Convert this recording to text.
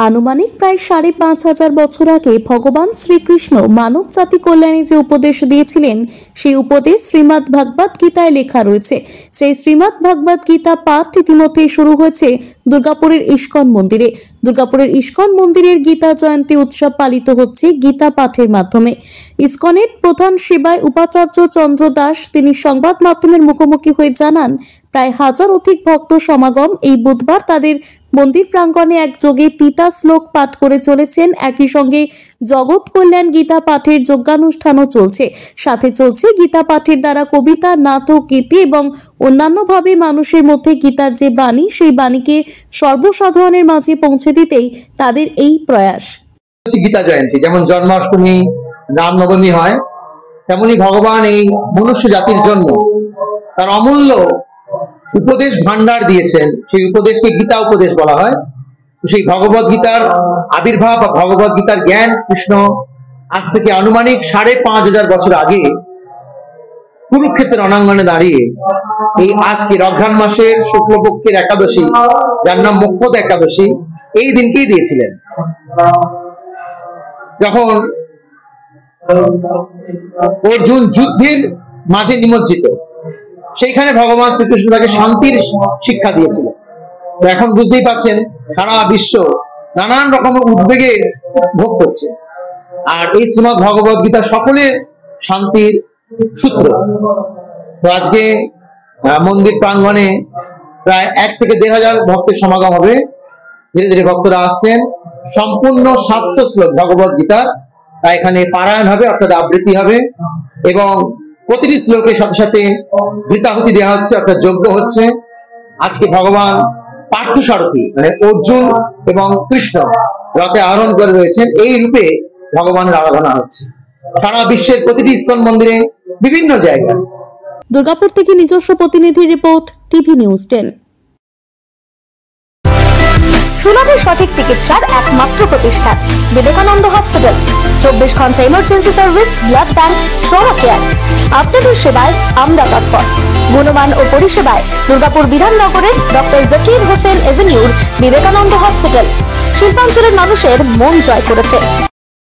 আনুমানিক প্রায় ৫,৫০০ বছর আগে ভগবান শ্রীকৃষ্ণ মানব জাতি কল্যাণে যে উপদেশ দিয়েছিলেন সেই উপদেশ শ্রীমদ্ ভাগবত গীতায় লেখা রয়েছে। সেই শ্রীমদ্ ভাগবত গীতা পাঠ ইতিমধ্যে শুরু হয়েছে দুর্গাপুরের ইস্কন মন্দিরে। দুর্গাপুরের ইস্কন মন্দিরের গীতা জয়ন্তী উৎসব পালিত হচ্ছে গীতা পাঠের মাধ্যমে। ইস্কনের প্রধান সেবায় উপাচার্য চন্দ্র দাস তিনি সংবাদ মাধ্যমের মুখোমুখি হয়ে জানান, প্রায় 1000 অধিক ভক্ত সমাগম। এই বুধবার তাদের মন্দির প্রাঙ্গণে একযোগে পিতা শ্লোক পাঠ করে চলেছেন। একই সঙ্গে জগৎ কল্যাণ গীতা পাঠের যজ্ঞানুষ্ঠানও চলছে। সাথে চলছে গীতা পাঠের দ্বারা কবিতা, নাটক, গীতি এবং অন্যান্যভাবে মানুষের মধ্যে গীতার যে বাণী সেই বাণীকে সর্বসাধারণের মাঝে পৌঁছে দিতেই তাদের এই প্রয়াস। গীতা জয়ন্তী যেমন জন্মাষ্টমী, রামনবমী হয়, তেমনি ভগবান এই মনুষ্য জাতির জন্য তার অমূল্য উপদেশ ভান্ডার দিয়েছেন। সেই উপদেশকে গীতা উপদেশ বলা হয়। সেই ভগবত গীতার আবির্ভাব বা ভগবত গীতার জ্ঞান কৃষ্ণ আজ থেকে আনুমানিক ৫,৫০০ বছর আগে কুরুক্ষেত্রের রণাঙ্গনে দাঁড়িয়ে এই আজকে অঘ্রাণ মাসের শুক্লপক্ষের একাদশী, যার নাম মোক্ষদা একাদশী, এই দিনকেই দিয়েছিলেন। যখন অর্জুন যুদ্ধের মাঝে নিমজ্জিত, সেইখানে ভগবান শ্রীকৃষ্ণ তাকে শান্তির শিক্ষা দিয়েছিল। এখন বুঝতেই পাচ্ছেন সারা বিশ্ব নানান রকমের উদ্বেগে ভোগ করছে, আর এই শ্রীমদ্ ভগবত গীতা সকলের শান্তির সূত্র। তো আজকে মন্দির প্রাঙ্গণে প্রায় 1 থেকে 1,500 ভক্তের সমাগম হবে। ধীরে ধীরে ভক্তরা আসছেন। সম্পূর্ণ 700 শ্লোক ভগবত গীতার এখানে পারায়ণ হবে, অর্থাৎ আবৃত্তি হবে, এবং প্রতিটি শ্লোকের সাথে সাথে ঘৃতাহুতি দেওয়া হচ্ছে, অর্থাৎ যজ্ঞ হচ্ছে। আজকে ভগবান পার্থসারথী মানে অর্জুন এবং কৃষ্ণ রথে আরোহণ করে রয়েছেন। এই রূপে ভগবানের আরাধনা হচ্ছে সারা বিশ্বের প্রতিটি ইস্কন মন্দিরে, বিভিন্ন জায়গায়। দুর্গাপুর থেকে নিজস্ব প্রতিনিধি রিপোর্ট, টিভি নিউজ 10। সুলভে সঠিক চিকিৎসার একমাত্র প্রতিষ্ঠান বিবেকানন্দ হসপিটাল। 24 ঘন্টা emergency service, blood bank, trauma care. আপনাদের সেবায় আমরা তৎপর। গুণমান ও পরিষেবায় দুর্গাপুর বিধাননগরের ডক্টর জাকির হোসেন এভিনিউর বিবেকানন্দ হসপিটাল শিল্পাঞ্চলের মানুষের মন জয় করেছে।